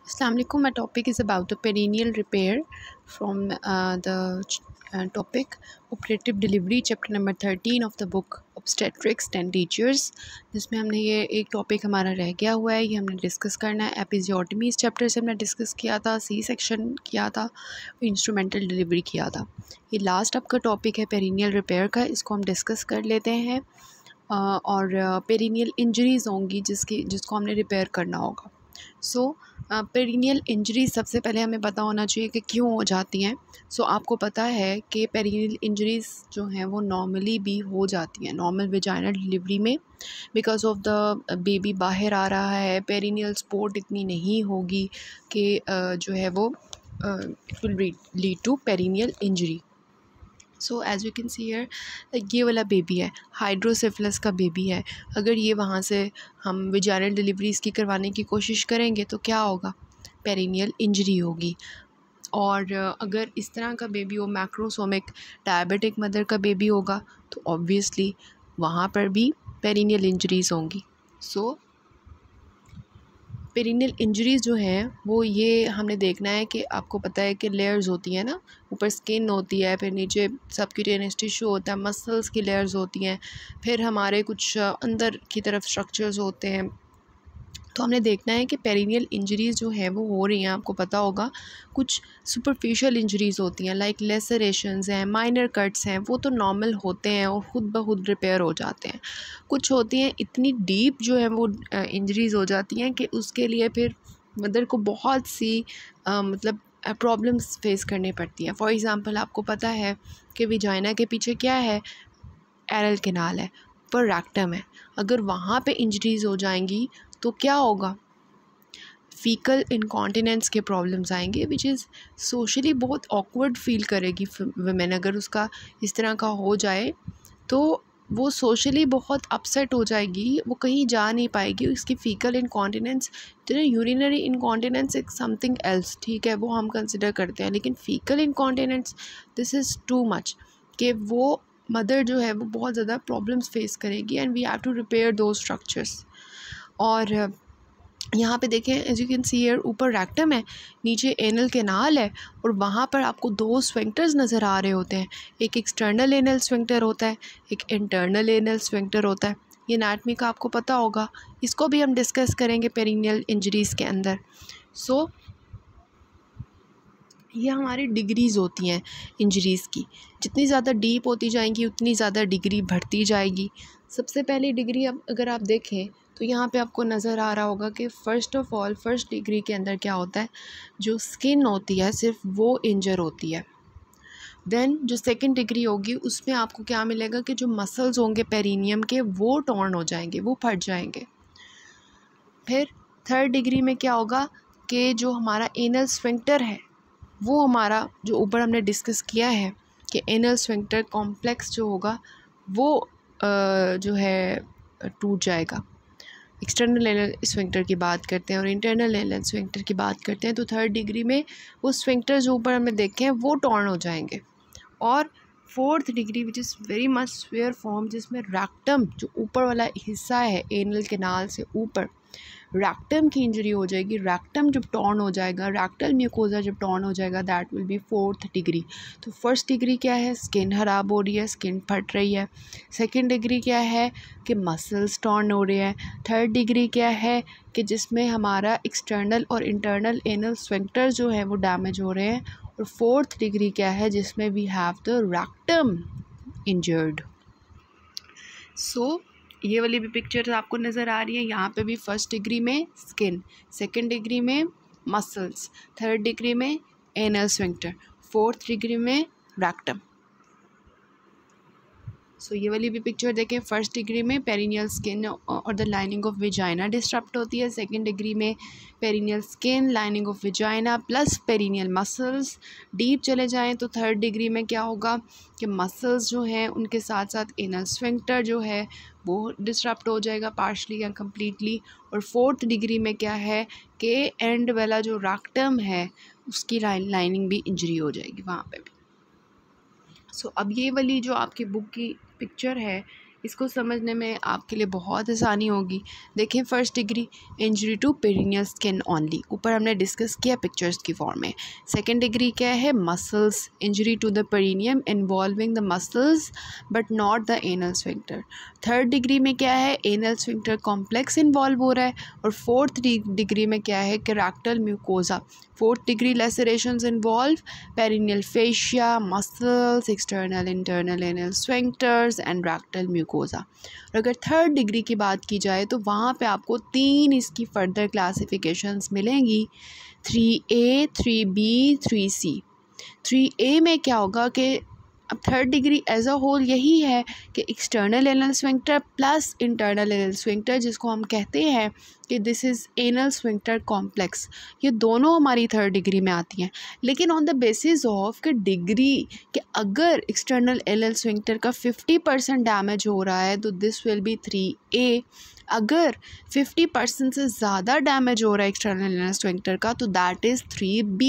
Assalamu alaikum. My topic is about the perineal repair from the topic operative delivery, chapter number 13 of the book Obstetrics 10 Teachers, जिसमें हमने ये एक topic हमारा रह गया हुआ है, ये हमने डिस्कस करना है। एपिजियोटमी इस चैप्टर से हमने डिस्कस किया था, सी सेक्शन किया था, इंस्ट्रूमेंटल डिलीवरी किया था। ये लास्ट आपका टॉपिक है पेरिनियल रिपेयर का, इसको हम डिस्कस कर लेते हैं। और पेरिनियल इंजरीज़ होंगी जिसको हमने रिपेयर करना होगा। सो पेरिनियल इंजरी सबसे पहले हमें पता होना चाहिए कि क्यों हो जाती हैं। सो आपको पता है कि पेरिनियल इंजरीज़ जो हैं वो नॉर्मली भी हो जाती हैं नॉर्मल वेजाइनल डिलीवरी में, बिकॉज ऑफ द बेबी बाहर आ रहा है, पेरिनियल सपोर्ट इतनी नहीं होगी कि जो है वो it will lead to perineal injury. So as you can see here, ये वाला बेबी है, हाइड्रोसिफिलिस का बेबी है। अगर ये वहाँ से हम वेजाइनल डिलीवरी इसकी करवाने की कोशिश करेंगे तो क्या होगा, पेरिनियल इंजरी होगी। और अगर इस तरह का बेबी हो, मैक्रोसोमिक डायबिटिक मदर का बेबी होगा, तो ऑब्वियसली वहाँ पर भी पेरिनियल इंजरीज़ होंगी। सो पेरिनियल इंजरीज़ जो हैं वो ये हमने देखना है कि आपको पता है कि लेयर्स होती हैं ना, ऊपर स्किन होती है, फिर नीचे सबक्यूटेनियस टिश्यू होता है, मसल्स की लेयर्स होती हैं, फिर हमारे कुछ अंदर की तरफ स्ट्रक्चर्स होते हैं। तो हमने देखना है कि पेरिनियल इंजरीज़ जो हैं वो हो रही हैं। आपको पता होगा कुछ सुपरफिशियल इंजरीज़ होती हैं, लाइक लेसरेशंस हैं, माइनर कट्स हैं, वो तो नॉर्मल होते हैं और ख़ुद ब खुद रिपेयर हो जाते हैं। कुछ होती हैं इतनी डीप जो है वो इंजरीज़ हो जाती हैं कि उसके लिए फिर मदर को बहुत सी मतलब प्रॉब्लम्स फेस करनी पड़ती हैं। फॉर एग्ज़ाम्पल आपको पता है कि विजाइना के पीछे क्या है, एरल कैनाल है, पर रैक्टम है। अगर वहाँ पे इंजरीज़ हो जाएंगी तो क्या होगा, फीकल इनकॉन्टिनेंस के प्रॉब्लम्स आएंगे, विच इज़ सोशली बहुत ऑकवर्ड फील करेगी वुमेन। अगर उसका इस तरह का हो जाए तो वो सोशली बहुत अपसेट हो जाएगी, वो कहीं जा नहीं पाएगी। उसकी फ़ीकल इनकॉन्टिनेंस, तो यूरिनरी इनकॉन्टिनेंस एक समथिंग एल्स, ठीक है, वो हम कंसिडर करते हैं, लेकिन faecal incontinence this is too much, कि वो मदर जो है वो बहुत ज़्यादा प्रॉब्लम्स फेस करेगी and we have to repair दो स्ट्रक्चर्स। और यहाँ पे देखें, as you can see here, ऊपर रैक्टम है, नीचे एनल कैनाल है, और वहाँ पर आपको दो स्फिंक्टर्स नज़र आ रहे होते हैं। एक एक्सटर्नल एनल स्फिंक्टर होता है, एक इंटरनल एनल स्फिंक्टर होता है। ये एनाटमी का आपको पता होगा, इसको भी हम डिस्कस करेंगे पेरिनियल इंजरीज़ के अंदर। सो ये हमारी डिग्रीज़ होती हैं इंजरीज़ की, जितनी ज़्यादा डीप होती जाएंगी उतनी ज़्यादा डिग्री बढ़ती जाएगी। सबसे पहली डिग्री अब अगर आप देखें तो यहाँ पे आपको नज़र आ रहा होगा कि first of all first degree के अंदर क्या होता है, जो स्किन होती है सिर्फ वो इंजर होती है। देन जो सेकंड डिग्री होगी उसमें आपको क्या मिलेगा कि जो मसल्स होंगे पेरिनियम के वो टॉर्न हो जाएंगे, वो फट जाएंगे। फिर थर्ड डिग्री में क्या होगा कि जो हमारा एनल स्फिंक्टर है वो हमारा, जो ऊपर हमने डिस्कस किया है कि एनल स्फिंक्टर कॉम्प्लेक्स जो होगा वो जो है टूट जाएगा। एक्सटर्नल एनल स्फिंक्टर की बात करते हैं और इंटरनल एनल स्फिंक्टर की बात करते हैं, तो थर्ड डिग्री में वो स्फिंक्टर जो ऊपर हमने देखे हैं वो टॉर्न हो जाएंगे। और fourth degree which is very much sphere form, जिसमें रैक्टम जो ऊपर वाला हिस्सा है एनल कैनाल से ऊपर, रैक्टम की इंजरी हो जाएगी। रैक्टम जब टॉर्न हो जाएगा, रैक्टल म्यूकोजा जब टॉर्न हो जाएगा, that will be fourth degree. तो फर्स्ट डिग्री क्या है, स्किन ख़राब हो रही है, स्किन फट रही है। सेकंड डिग्री क्या है कि मसल्स टॉर्न हो रहे हैं। थर्ड डिग्री क्या है कि जिसमें हमारा एक्सटर्नल और इंटरनल एनल स्फिंक्टर जो है वो डैमेज हो रहे हैं। और फोर्थ डिग्री क्या है, जिसमें we have the rectum injured. So ये वाली भी पिक्चर आपको नज़र आ रही है। यहाँ पे भी फर्स्ट डिग्री में स्किन, सेकंड डिग्री में मसल्स, थर्ड डिग्री में एनल स्फिंक्टर, फोर्थ डिग्री में रैक्टम। सो ये वाली भी पिक्चर देखें, फर्स्ट डिग्री में पेरिनियल स्किन और the lining of vagina disturb होती है, सेकंड डिग्री में perineal skin, lining of vagina plus perineal muscles. Deep चले जाएं तो थर्ड डिग्री में क्या होगा कि मसल्स जो हैं उनके साथ साथ एनल स्फिंक्टर जो है वो डिस्टर्ब हो जाएगा पार्शली या कम्प्लीटली। और फोर्थ डिग्री में क्या है कि एंड वाला जो रैक्टम है उसकी लाइनिंग भी इंजरी हो जाएगी वहाँ पे भी। सो अब ये वाली जो आपकी बुक की पिक्चर है, इसको समझने में आपके लिए बहुत आसानी होगी। देखें, first degree injury to perineal skin only, ऊपर हमने डिस्कस किया पिक्चर्स की फॉर्म में। सेकेंड डिग्री क्या है, muscles, injury to the perineum involving the muscles but not the anal sphincter. Third degree में क्या है, एनल स्फिंक्टर कॉम्प्लेक्स इन्वॉल्व हो रहा है। और फोर्थ डिग्री में क्या है, rectal mucosa. Fourth degree lacerations involve perineal fascia, muscles, external internal anal sphincters and rectal mucosa. और अगर थर्ड डिग्री की बात की जाए तो वहाँ पे आपको 3 इसकी फर्दर क्लासिफिकेशंस मिलेंगी, 3A, 3B, 3C। 3A में क्या होगा कि अब third degree as a whole यही है कि external anal sphincter plus internal anal sphincter, जिसको हम कहते हैं कि this is anal sphincter complex, ये दोनों हमारी थर्ड डिग्री में आती हैं। लेकिन ऑन द बेसिस ऑफ कि डिग्री कि अगर एक्सटर्नल एनल स्फिंक्टर का 50% डैमेज हो रहा है तो दिस विल बी 3A। अगर 50% से ज़्यादा डैमेज हो रहा है एक्सटर्नल एनल स्फिंक्टर का तो दैट इज़ 3B।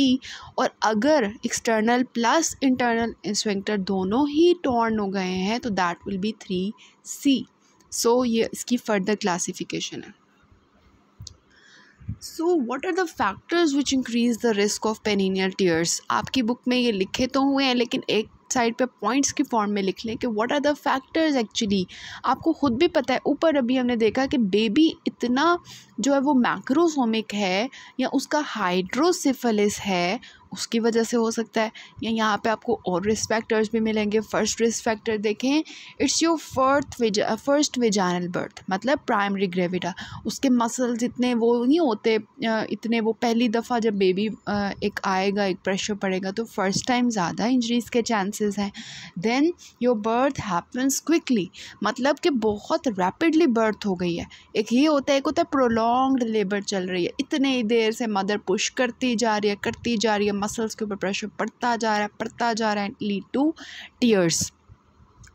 और अगर एक्सटर्नल प्लस इंटरनल स्फिंक्टर दोनों ही टॉर्न हो गए हैं तो दैट विल बी 3C। सो ये इसकी फर्दर क्लासिफिकेशन है। So what are the factors which increase the risk of perineal tears. आपकी बुक में ये लिखे तो हुए हैं लेकिन एक साइड पे पॉइंट्स की फॉर्म में लिख लें कि what are the factors. Actually आपको खुद भी पता है, ऊपर अभी हमने देखा कि बेबी इतना जो है वो मैक्रोसोमिक है या उसका हाइड्रोसिफिलिस है, उसकी वजह से हो सकता है। या यहाँ पे आपको और रिस्क फैक्टर्स भी मिलेंगे। फर्स्ट रिस्क फैक्टर देखें, it's your first vaginal birth, मतलब प्राइमरी ग्रेविडा। उसके मसल्स इतने वो नहीं होते, इतने वो पहली दफ़ा जब बेबी एक आएगा, एक प्रेशर पड़ेगा तो फर्स्ट टाइम ज़्यादा इंजरीज़ के चांसेस हैं। Then your birth happens quickly, मतलब कि बहुत रैपिडली बर्थ हो गई है। एक ये होता है, एक होता है प्रोलॉन्ग्ड लेबर चल रही है, इतने देर से मदर पुश करती जा रही है, मसल्स के ऊपर प्रेशर पड़ता जा रहा है, lead to tears.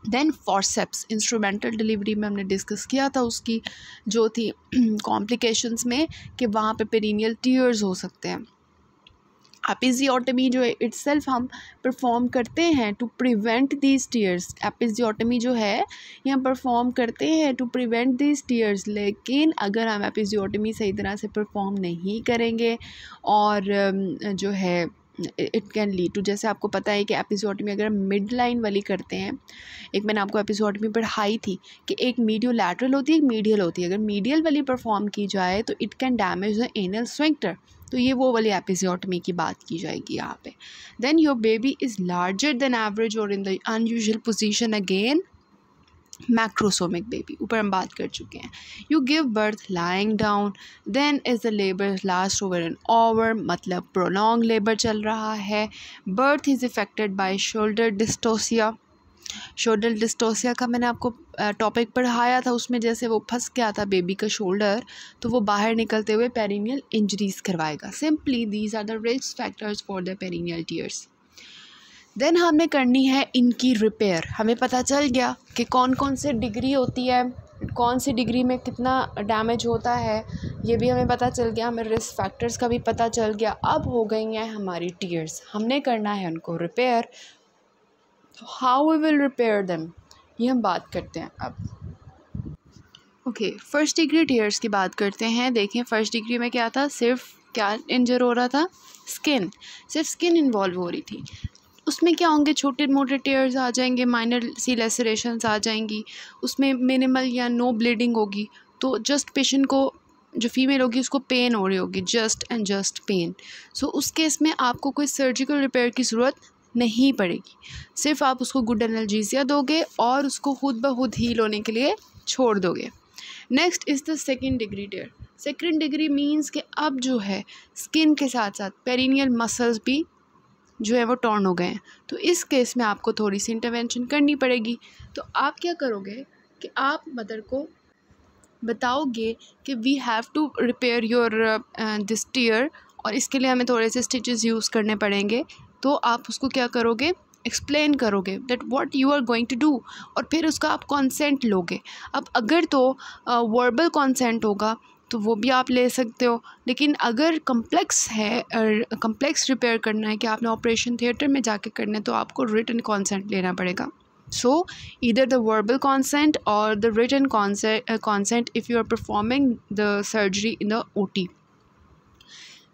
Then forceps, instrumental delivery में हमने डिस्कस किया था उसकी जो थी कॉम्प्लिकेशंस में कि वहाँ पे पेरिनियल टीयर्स हो सकते हैं। एपिजियोटमी जो है इटसेल्फ हम परफॉर्म करते हैं to prevent these tears. Episiotomy जो है ये हम परफॉर्म करते हैं टू प्रिवेंट दीज टीयर्स, लेकिन अगर हम एपिजियोटमी सही तरह से परफॉर्म नहीं करेंगे और जो है इट कैन लीड टू, जैसे आपको पता है कि एपिजियोटमी अगर हम मिड लाइन वाली करते हैं, एक मैंने आपको एपिजियोटमी पढ़ाई थी कि एक मीडियोलैटरल होती है, एक मीडियल होती है। अगर मीडियल वाली परफॉर्म की जाए तो it can damage the anal sphincter, तो ये वो वाली एपिजियोटमी की बात की जाएगी यहाँ पे। Then your baby is larger than average और in the unusual position, again macrosomic baby, ऊपर हम बात कर चुके हैं। You give birth lying down, then is the labour last over an hour, मतलब प्रोलॉन्ग लेबर चल रहा है। Birth is affected by shoulder dystocia. Shoulder dystocia का मैंने आपको टॉपिक पढ़ाया था, उसमें जैसे वो फंस गया था बेबी का शोल्डर तो वो बाहर निकलते हुए पेरिनियल इंजरीज करवाएगा। Simply these are the risk factors for the perineal tears. Then हमें करनी है इनकी रिपेयर। हमें पता चल गया कि कौन कौन से डिग्री होती है, कौन सी डिग्री में कितना डैमेज होता है, ये भी हमें पता चल गया। हमें रिस्क फैक्टर्स का भी पता चल गया। अब हो गई हैं हमारी टीयर्स, हमने करना है उनको repair. How we will repair them, ये हम बात करते हैं अब। ओके, फर्स्ट डिग्री टीयर्स की बात करते हैं। देखें फर्स्ट डिग्री में क्या था, सिर्फ क्या इंजर हो रहा था, स्किन, सिर्फ स्किन इन्वॉल्व हो रही थी। उसमें क्या होंगे, छोटे मोटे टेयर्स आ जाएंगे, माइनर सी लेसरेशंस आ जाएंगी, उसमें मिनिमल या नो ब्लीडिंग होगी। तो जस्ट पेशेंट को, जो फीमेल होगी उसको पेन हो रही होगी, जस्ट एंड जस्ट पेन। सो उस केस में आपको कोई सर्जिकल रिपेयर की ज़रूरत नहीं पड़ेगी, सिर्फ आप उसको गुड एनाल्जेसिया दोगे और उसको खुद ब खुद हील होने के लिए छोड़ दोगे। Next is the second degree tear. Second degree means कि अब जो है स्किन के साथ साथ पेरिनियल मसल्स भी जो है वो टॉर्न हो गए हैं। तो इस केस में आपको थोड़ी सी इंटरवेंशन करनी पड़ेगी। तो आप क्या करोगे कि आप मदर को बताओगे कि we have to repair your this tear, और इसके लिए हमें थोड़े से स्टिचेस यूज़ करने पड़ेंगे। तो आप उसको क्या करोगे, एक्सप्लेन करोगे that what you are going to do, और फिर उसका आप कंसेंट लोगे। अब अगर तो वर्बल कंसेंट होगा तो वो भी आप ले सकते हो, लेकिन अगर कम्प्लेक्स है, कम्प्लेक्स रिपेयर करना है कि आपने ऑपरेशन थिएटर में जाके करना है, तो आपको रिटन कंसेंट लेना पड़ेगा। So either the verbal consent or the written consent if you are performing the surgery in the OT.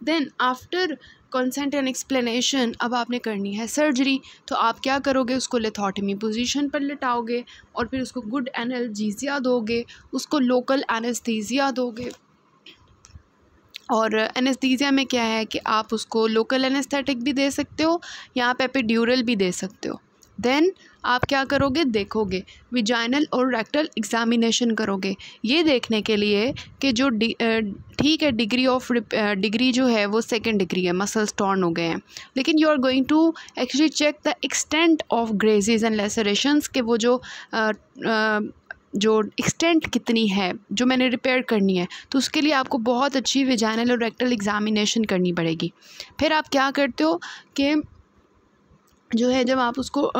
Then after consent and explanation अब आपने करनी है सर्जरी। तो आप क्या करोगे, उसको लिथोटमी पोजीशन पर लिटाओगे और फिर उसको गुड एनाल्जेसिया दोगे, उसको लोकल एनेस्थीसिया दोगे। और एनेस्थीसिया में क्या है कि आप उसको लोकल एनेस्थेटिक भी दे सकते हो, यहाँ पे एपिड्यूरल भी दे सकते हो। देन आप क्या करोगे, देखोगे विजाइनल और रेक्टल एग्जामिनेशन करोगे, ये देखने के लिए कि जो ठीक है डिग्री जो है वो सेकंड डिग्री है, मसल्स टॉर्न हो गए हैं, लेकिन you are going to actually check the extent of grazes and lacerations के वो जो एक्सटेंट कितनी है जो मैंने रिपेयर करनी है। तो उसके लिए आपको बहुत अच्छी विजाइनल और रेक्टल एग्जामिनेशन करनी पड़ेगी। फिर आप क्या करते हो कि जो है जब आप उसको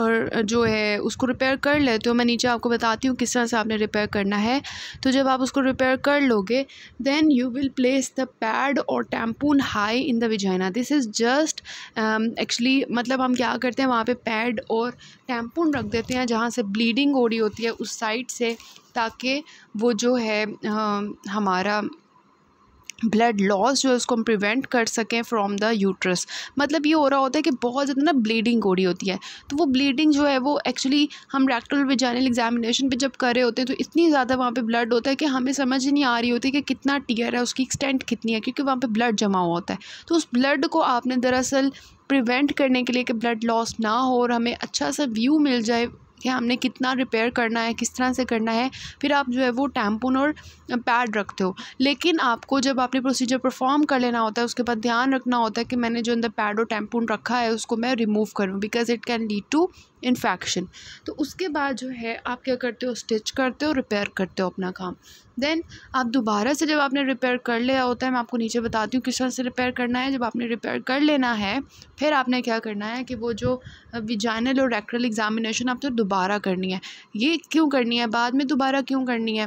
जो है उसको रिपेयर कर लेते हो, मैं नीचे आपको बताती हूँ किस तरह से आपने रिपेयर करना है। तो जब आप उसको रिपेयर कर लोगे then you will place the pad और tampon high in the vagina. This is just actually मतलब हम क्या करते हैं वहाँ पे पैड और टैम्पून रख देते हैं जहाँ से ब्लीडिंग हो रही होती है उस साइड से, ताकि वो जो है हमारा ब्लड लॉस जो है उसको हम प्रिवेंट कर सकें फ्रॉम द यूट्रस। मतलब ये हो रहा होता है कि बहुत ज़्यादा ना ब्लीडिंग हो रही होती है, तो वो ब्लीडिंग जो है वो एक्चुअली हम रेक्टल विजाइनल एग्जामिनेशन पे जब कर रहे होते हैं तो इतनी ज़्यादा वहाँ पे ब्लड होता है कि हमें समझ ही नहीं आ रही होती कि कितना टीयर है, उसकी एक्सटेंट कितनी है, क्योंकि वहाँ पर ब्लड जमा हुआ होता है। तो उस ब्लड को आपने दरअसल प्रिवेंट करने के लिए कि ब्लड लॉस ना हो और हमें अच्छा सा व्यू मिल जाए कि हमने कितना रिपेयर करना है, किस तरह से करना है, फिर आप जो है वो टैम्पून और पैड रखते हो। लेकिन आपको जब आपने प्रोसीजर परफॉर्म कर लेना होता है उसके बाद ध्यान रखना होता है कि मैंने जो अंदर पैड और टैम्पून रखा है उसको मैं रिमूव करूँ, because it can lead to infection. तो उसके बाद जो है आप क्या करते हो, स्टिच करते हो, रिपेयर करते हो अपना काम। देन आप दोबारा से जब आपने रिपेयर कर लिया होता है, मैं आपको नीचे बताती हूँ किस तरह से रिपेयर करना है। जब आपने रिपेयर कर लेना है फिर आपने क्या करना है कि वो जो विजाइनल और रेक्टल एग्जामिनेशन आपको दोबारा करनी है। ये क्यों करनी है, बाद में दोबारा क्यों करनी है,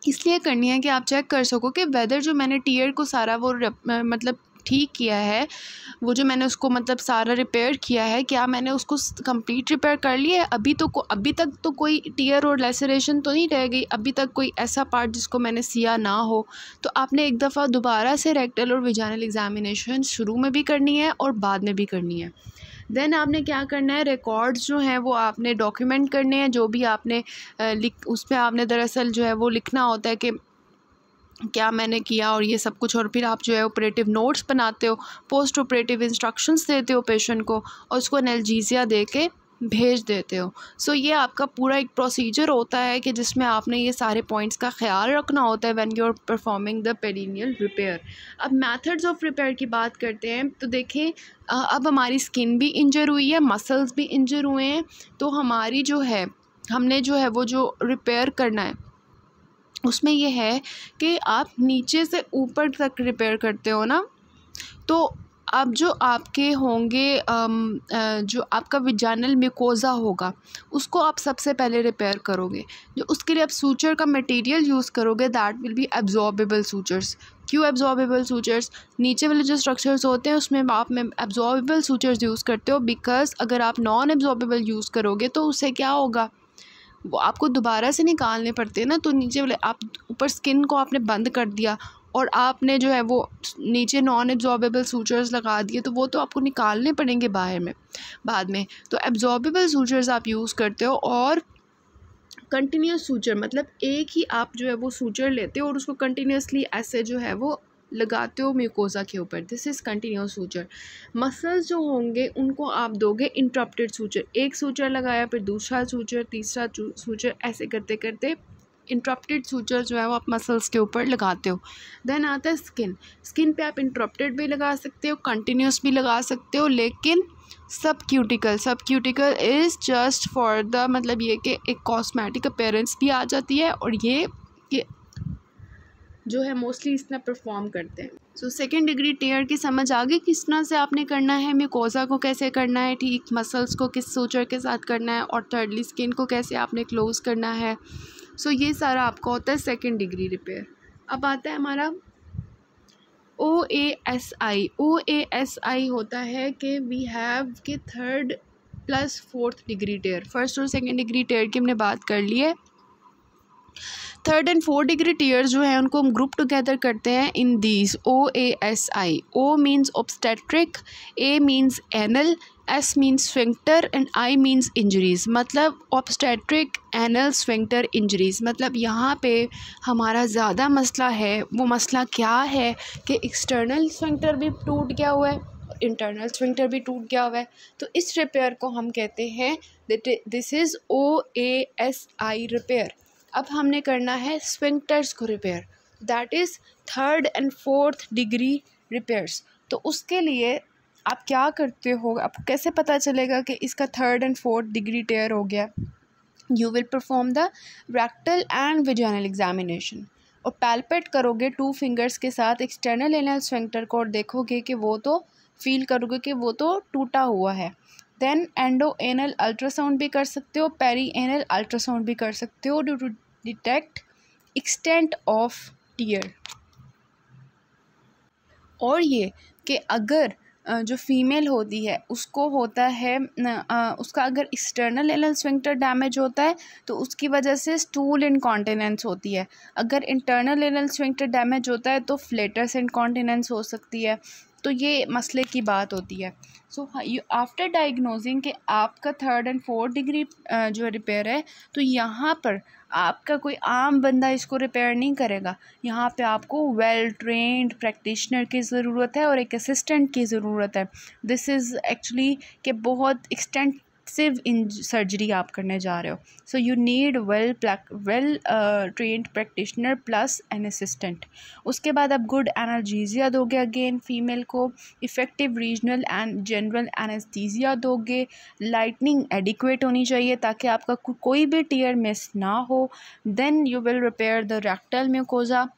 इसलिए करनी है कि आप चेक कर सको कि वेदर जो मैंने टीयर को सारा वो मतलब ठीक किया है, वो जो मैंने उसको मतलब सारा रिपेयर किया है, क्या मैंने उसको कंप्लीट रिपेयर कर लिया है। अभी तक तो कोई टीयर और लेसरेशन तो नहीं रह गई, अभी तक कोई ऐसा पार्ट जिसको मैंने सिया ना हो। तो आपने एक दफ़ा दोबारा से रेक्टल और विजाइनल एग्जामिनेशन शुरू में भी करनी है और बाद में भी करनी है। देन आपने क्या करना है, रिकॉर्ड्स जो हैं वो आपने डॉक्यूमेंट करने हैं, जो भी आपने उसमें आपने दरअसल जो है वो लिखना होता है कि क्या मैंने किया और ये सब कुछ। और फिर आप जो है ऑपरेटिव नोट्स बनाते हो, पोस्ट ऑपरेटिव इंस्ट्रक्शंस देते हो पेशेंट को और उसको एनाल्जेसिया दे के भेज देते हो। सो ये आपका पूरा एक प्रोसीजर होता है कि जिसमें आपने ये सारे पॉइंट्स का ख्याल रखना होता है when you are performing the perineal repair. अब मेथड्स ऑफ रिपेयर की बात करते हैं तो देखें अब हमारी स्किन भी इंजर हुई है, मसल्स भी इंजर हुए हैं, तो हमारी जो है हमने जो है वो जो रिपेयर करना है उसमें ये है कि आप नीचे से ऊपर तक रिपेयर करते हो ना। तो अब जो आपके होंगे जो आपका विजाइनल म्यूकोज़ा होगा उसको आप सबसे पहले रिपेयर करोगे। जो उसके लिए आप सूचर का मटेरियल यूज़ करोगे that will be absorbable sutures. क्यों एब्जॉर्बेबल सूचर्स, नीचे वाले जो स्ट्रक्चर्स होते हैं उसमें आप में एब्जॉर्बेबल सूचर्स यूज़ करते हो, बिकॉज अगर आप नॉन एब्जॉर्बेबल यूज़ करोगे तो उससे क्या होगा, वो आपको दोबारा से निकालने पड़ते हैं ना। तो नीचे वाले आप ऊपर स्किन को आपने बंद कर दिया और आपने जो है वो नीचे नॉन एब्जॉर्बेबल सूचर्स लगा दिए, तो वो तो आपको निकालने पड़ेंगे बाहर में बाद में। तो एब्जॉर्बेबल सूचर्स आप यूज़ करते हो और कंटिन्यूस सूचर मतलब एक ही आप जो है वो सूचर लेते हो और उसको कंटिन्यूसली ऐसे जो है वो लगाते हो म्यूकोज़ा के ऊपर। This is continuous suture. Muscles जो होंगे उनको आप दोगे इंटरप्टेड सूचर, एक सूचर लगाया फिर दूसरा सूचर, तीसरा सूचर, ऐसे करते करते इंटरप्टेड सूचर जो है वो आप मसल्स के ऊपर लगाते हो। देन आता है स्किन। स्किन पे आप इंटरप्टेड भी लगा सकते हो, कंटिन्यूस भी लगा सकते हो, लेकिन सब cuticle is just for the मतलब ये कि एक कॉस्मेटिक अपीयरेंस भी आ जाती है और ये जो है मोस्टली इस तरह परफॉर्म करते हैं। सो सेकेंड डिग्री टीयर की समझ आ गई किस तरह से आपने करना है, म्यूकोज़ा को कैसे करना है ठीक, मसल्स को किस सूचर के साथ करना है और थर्डली स्किन को कैसे आपने क्लोज़ करना है। सो ये सारा आपका होता है सेकेंड डिग्री रिपेयर। अब आता है हमारा OASI। OASI होता है कि वी हैव के थर्ड प्लस 4th डिग्री टेयर। फर्स्ट और सेकेंड डिग्री टेयर की हमने बात कर ली है। 3rd and 4th degree tier जो है उनको हम ग्रुप टुगेदर करते हैं in these OASI। O means obstetric, A means anal, S means sphincter and I means injuries. मतलब ऑब्स्टेट्रिक, एनल, स्फिंक्टर, इंजरीज़। मतलब यहाँ पे हमारा ज़्यादा मसला है, वो मसला क्या है कि एक्सटर्नल स्फिंक्टर भी टूट गया हुआ है, इंटरनल स्फिंक्टर भी टूट गया हुआ है। तो इस रिपेयर को हम कहते हैं दिस इज़ OASI रिपेयर। अब हमने करना है स्फिंक्टर्स को repair, that is 3rd and 4th degree repairs. तो उसके लिए आप क्या करते हो, आपको कैसे पता चलेगा कि इसका 3rd and 4th डिग्री टेयर हो गया? You will perform the rectal and vaginal examination और पैल्पेट करोगे 2 फिंगर्स के साथ एक्सटर्नल एनल स्फिंक्टर को और देखोगे कि वो तो फील करोगे कि वो तो टूटा हुआ है। देन एंडो एनल अल्ट्रासाउंड भी कर सकते हो, पेरी एनल अल्ट्रासाउंड भी कर सकते हो to detect extent of tear. और ये कि अगर जो फीमेल होती है उसको होता है उसका अगर एक्सटर्नल एनल स्फिंक्टर डैमेज होता है तो उसकी वजह से स्टूल इनकॉन्टिनेंस होती है। अगर इंटरनल एनल स्फिंक्टर डैमेज होता है तो फ्लेटस इनकॉन्टिनेंस हो सकती है। तो ये मसले की बात होती है। सो आफ्टर डायग्नोजिंग कि आपका 3rd and 4th डिग्री जो रिपेयर है, तो यहाँ पर आपका कोई आम बंदा इसको रिपेयर नहीं करेगा। यहाँ पे आपको वेल ट्रेंड प्रैक्टिशनर की ज़रूरत है और एक असिस्टेंट की ज़रूरत है। दिस इज़ एक्चुअली कि बहुत एक्सटेंसिव इन सर्जरी आप करने जा रहे हो। So you need well trained practitioner plus an assistant. उसके बाद आप गुड एनाल्जेसिया दोगे अगेन फीमेल को, effective regional and general anaesthesia दोगे। लाइटनिंग एडिक्वेट होनी चाहिए ताकि आपका कोई भी टीयर मिस ना हो। Then you will repair the rectal mucosa.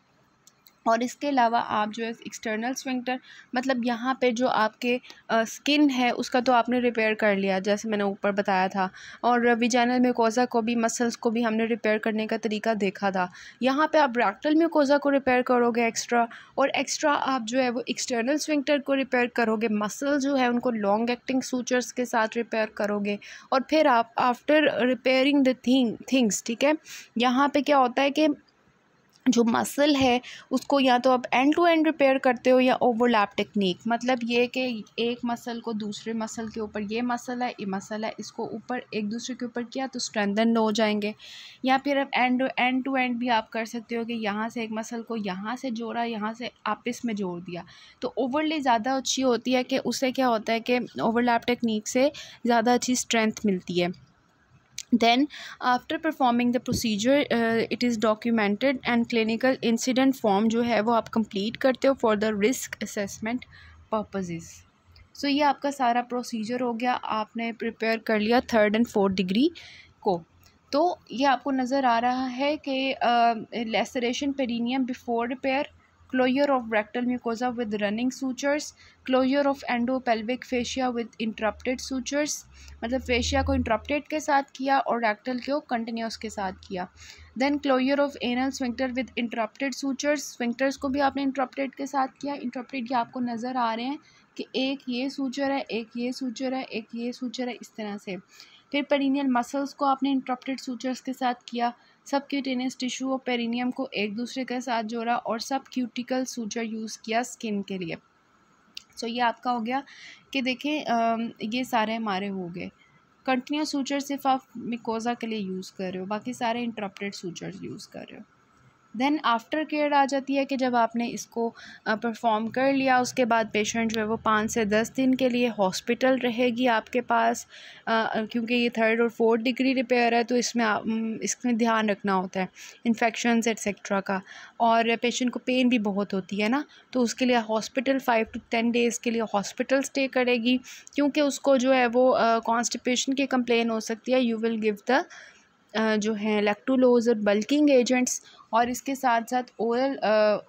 और इसके अलावा आप जो है एक्सटर्नल स्फिंक्टर, मतलब यहाँ पे जो आपके स्किन है उसका तो आपने रिपेयर कर लिया जैसे मैंने ऊपर बताया था, और विजाइनल म्यूकोजा को भी, मसल्स को भी हमने रिपेयर करने का तरीका देखा था। यहाँ पे आप रेक्टल म्यूकोजा को रिपेयर करोगे एक्स्ट्रा, और एक्स्ट्रा आप जो है वो एक्सटर्नल स्फिंक्टर को रिपेयर करोगे, मसल जो है उनको लॉन्ग एक्टिंग सूचर्स के साथ रिपेयर करोगे। और फिर आप आफ्टर रिपेयरिंग द थिंग्स, ठीक है, यहाँ पे क्या होता है कि जो मसल है उसको या तो आप एंड टू एंड रिपेयर करते हो या ओवरलैप टेक्निक। मतलब ये कि एक मसल को दूसरे मसल के ऊपर, ये मसल है, ये मसल है, इसको ऊपर एक दूसरे के ऊपर किया तो स्ट्रेंथन हो जाएंगे। या फिर आप एंड टू एंड भी आप कर सकते हो कि यहाँ से एक मसल को यहाँ से जोड़ा, यहाँ से आपस में जोड़ दिया। तो ओवरले ज़्यादा अच्छी होती है कि उससे क्या होता है कि ओवरलैप टेक्निक से ज़्यादा अच्छी स्ट्रेंथ मिलती है। Then after performing the procedure it is documented and clinical incident form जो है वो आप complete करते हो for the risk assessment purposes। So ये आपका सारा प्रोसीजर हो गया, आपने प्रिपेयर कर लिया 3rd and 4th डिग्री को। तो ये आपको नज़र आ रहा है कि laceration perineum before repair, closure of rectal mucosa with running sutures, closure of endopelvic fascia with interrupted sutures, मतलब फेशिया को इंटरप्टेड के साथ किया और रेक्टल को कंटिन्यूस के साथ किया। Then closure of anal sphincter with interrupted sutures, sphincters को भी आपने इंटरप्टेड के साथ किया। इंटरप्टेड ये आपको नज़र आ रहे हैं कि एक ये सूचर है, एक ये सूचर है, एक ये सूचर है, इस तरह से। फिर पेरिनियल मसल्स को आपने इंटरप्टेड सूचर्स के साथ किया। सब क्यूटेनियस टिश्यू और पेरिनियम को एक दूसरे के साथ जोड़ा और सब क्यूटिकल सूचर यूज़ किया स्किन के लिए। सो ये आपका हो गया कि देखें ये सारे हमारे हो गए। कंटिन्यूस सूचर सिर्फ आप मिकोजा के लिए यूज़ कर रहे हो, बाकी सारे इंटरप्टेड सूचर्स यूज़ कर रहे हो। देन आफ्टर केयर आ जाती है कि जब आपने इसको परफॉर्म कर लिया उसके बाद पेशेंट जो है वो 5 से 10 दिन के लिए हॉस्पिटल रहेगी आपके पास, क्योंकि ये 3rd और 4th डिग्री रिपेयर है तो इसमें ध्यान रखना होता है इन्फेक्शंस एट्सेट्रा का। और पेशेंट को पेन भी बहुत होती है ना, तो उसके लिए हॉस्पिटल 5 to 10 डेज़ के लिए हॉस्पिटल स्टे करेगी, क्योंकि उसको जो है वो कॉन्स्टिपेशन की कंप्लेन हो सकती है। यू विल गिव द जो है लैक्टुलोज और बल्किंग एजेंट्स, और इसके साथ साथ ओरल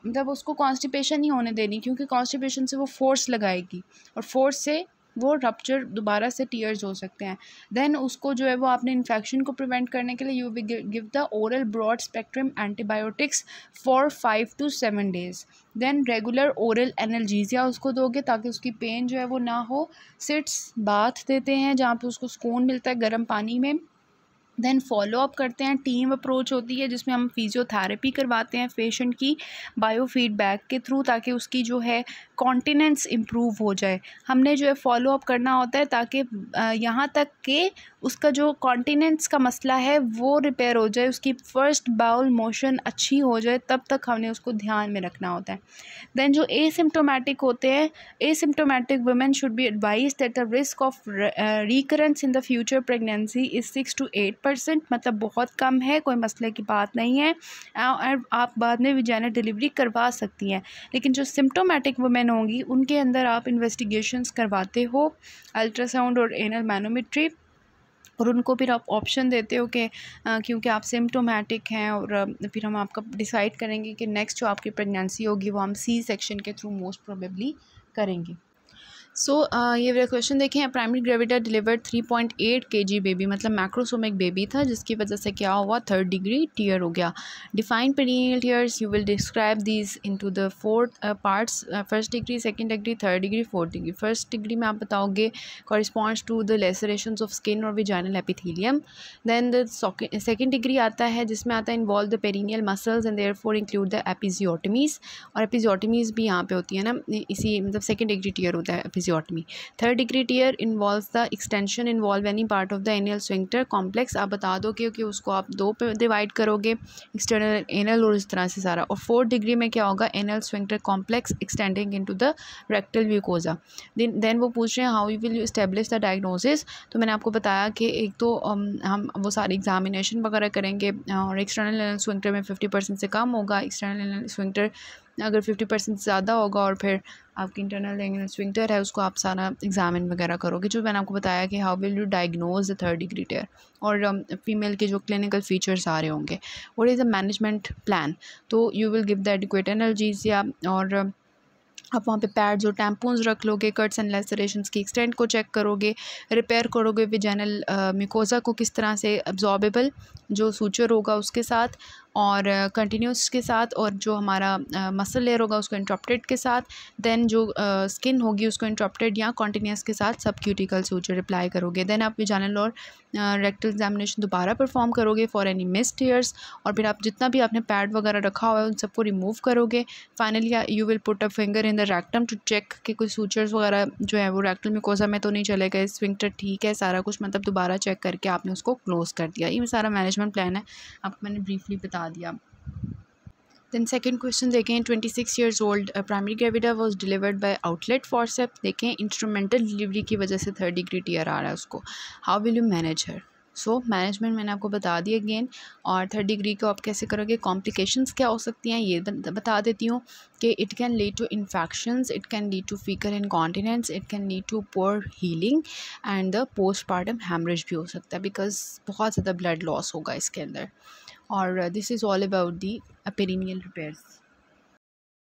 मतलब उसको कॉन्स्टिपेशन नहीं होने देनी, क्योंकि कॉन्स्टिपेशन से वो फोर्स लगाएगी और फोर्स से वो रप्चर दोबारा से टीयर्स हो सकते हैं। देन उसको जो है वो आपने इन्फेक्शन को प्रिवेंट करने के लिए you will give the oral broad spectrum antibiotics for 5 to 7 days। Then regular oral analgesia उसको दोगे ताकि उसकी पेन जो है वो ना हो। सिट्स बाथ देते हैं जहाँ पे उसको सुकून मिलता है गर्म पानी में। देन फॉलो अप करते हैं, टीम अप्रोच होती है जिसमें हम फिजियोथेरेपी करवाते हैं पेशेंट की बायो फीडबैक के थ्रू ताकि उसकी जो है कॉन्टिनेंस इम्प्रूव हो जाए। हमने जो है फॉलो अप करना होता है ताकि यहाँ तक कि उसका जो कॉन्टिनेंस का मसला है वो रिपेयर हो जाए, उसकी फ़र्स्ट बाउल मोशन अच्छी हो जाए, तब तक हमने उसको ध्यान में रखना होता है। देन जो एसिम्प्टोमेटिक होते हैं, asymptomatic women should be advise that the risk of recurrence in the future pregnancy is 6 to 8%, मतलब बहुत कम है, कोई मसले की बात नहीं है। आप बाद में विजाइनल डिलीवरी करवा सकती हैं। लेकिन जो सिम्प्टोमेटिक वुमेन होंगी उनके अंदर आप इन्वेस्टिगेशंस करवाते हो, अल्ट्रासाउंड और एनल मैनोमेट्री, और उनको फिर आप ऑप्शन देते हो कि क्योंकि आप सिम्प्टोमेटिक हैं, और फिर हम आपका डिसाइड करेंगे कि नेक्स्ट जो आपकी प्रेगनेंसी होगी वो हम सी सेक्शन के थ्रू मोस्ट प्रोबेबली करेंगे। सो ये वाला क्वेश्चन देखें, प्राइमरी ग्रेविटा डिलीवर्ड 3.8 kg बेबी, मतलब मैक्रोसोमिक बेबी था जिसकी वजह से क्या हुआ, 3rd डिग्री टीयर हो गया। Define perineal tears, you will describe these into the 4 parts, 1st degree, 2nd degree, 3rd degree, 4th degree. 1st degree में आप बताओगे corresponds to the lacerations of skin और vaginal epithelium. Then the 2nd degree आता है जिसमें आता है involve the perineal muscles and therefore include the episiotomies, और एपिजियोटमीज़ भी यहाँ पे होती है ना, इसी मतलब 2nd डिग्री टीयर होता है episiotomy. 3rd degree tear involves the extension involve any part of the anal sphincter complex, आप बता दो कि उसको आप 2 पे डिवाइड करोगे, एक्सटर्नल एनल और इस तरह से सारा। और 4th डिग्री में क्या होगा, anal sphincter complex extending into the rectal mucosa. Then वो पूछ रहे हैं how you will you establish the diagnosis. तो मैंने आपको बताया कि एक तो हम वो सारी एग्जामिनेशन वगैरह करेंगे, और एक्सटर्नल एनल स्फिंक्टर में 50% से कम होगा, एक्सटर्नल एनल स्फिंक्टर अगर 50% ज़्यादा होगा, और फिर आपकी इंटरनल एनल स्फिंक्टर है उसको आप सारा एग्जामिन वगैरह करोगे, जो मैंने आपको बताया कि how will you diagnose the 3rd degree tear, और फीमेल के जो क्लिनिकल फीचर्स आ रहे होंगे। What is a management plan, तो you will give the adequate analgesia, और आप वहाँ पे पैड्स और टैम्पून्स रख लोगे, कट्स एंड लेसरेशंस की एक्सटेंट को चेक करोगे, रिपेयर करोगे विजाइनल म्यूकोजा को किस तरह से अब्जॉर्बेबल जो सूचर होगा उसके साथ, और कंटिन्यूस के साथ, और जो हमारा मसल लेयर होगा उसको इंटरप्टेड के साथ, देन जो स्किन होगी उसको इंटरप्टेड या कॉन्टिन्यूस के साथ सब क्यूटिकल सूचर अप्लाई करोगे। देन आप विजाइनल और रेक्टल एग्जामिनेशन दोबारा परफॉर्म करोगे फॉर एनी मिस्ड टीयर्स, और फिर आप जितना भी आपने पैड वगैरह रखा हुआ है उन सबको रिमूव करोगे। Finally you will put a finger in the rectum to check कि कोई सूचर्स वगैरह जो है वो रेक्टल म्यूकोजा में तो नहीं चले गए, स्फिंक्टर ठीक है, सारा कुछ मतलब दोबारा चेक करके आपने उसको क्लोज कर दिया। ये सारा मैनेजमेंट प्लान है, आपको मैंने ब्रीफली बता दिया। देन सेकेंड क्वेश्चन देखें, 26 years old primary gravida was delivered by outlet forceps. देखें इंस्ट्रूमेंटल डिलीवरी की वजह से 3rd डिग्री टीयर आ रहा है उसको, how will you manage her. So management मैंने आपको बता दी अगेन, और 3rd डिग्री को आप कैसे करोगे, कॉम्प्लिकेशंस क्या हो सकती हैं ये बता देती हूँ कि it can lead to infections, it can lead to faecal incontinence, it can lead to poor healing and the postpartum haemorrhage भी हो सकता है, बिकॉज बहुत ज़्यादा ब्लड लॉस होगा इसके अंदर। और this is all about the perineal repairs.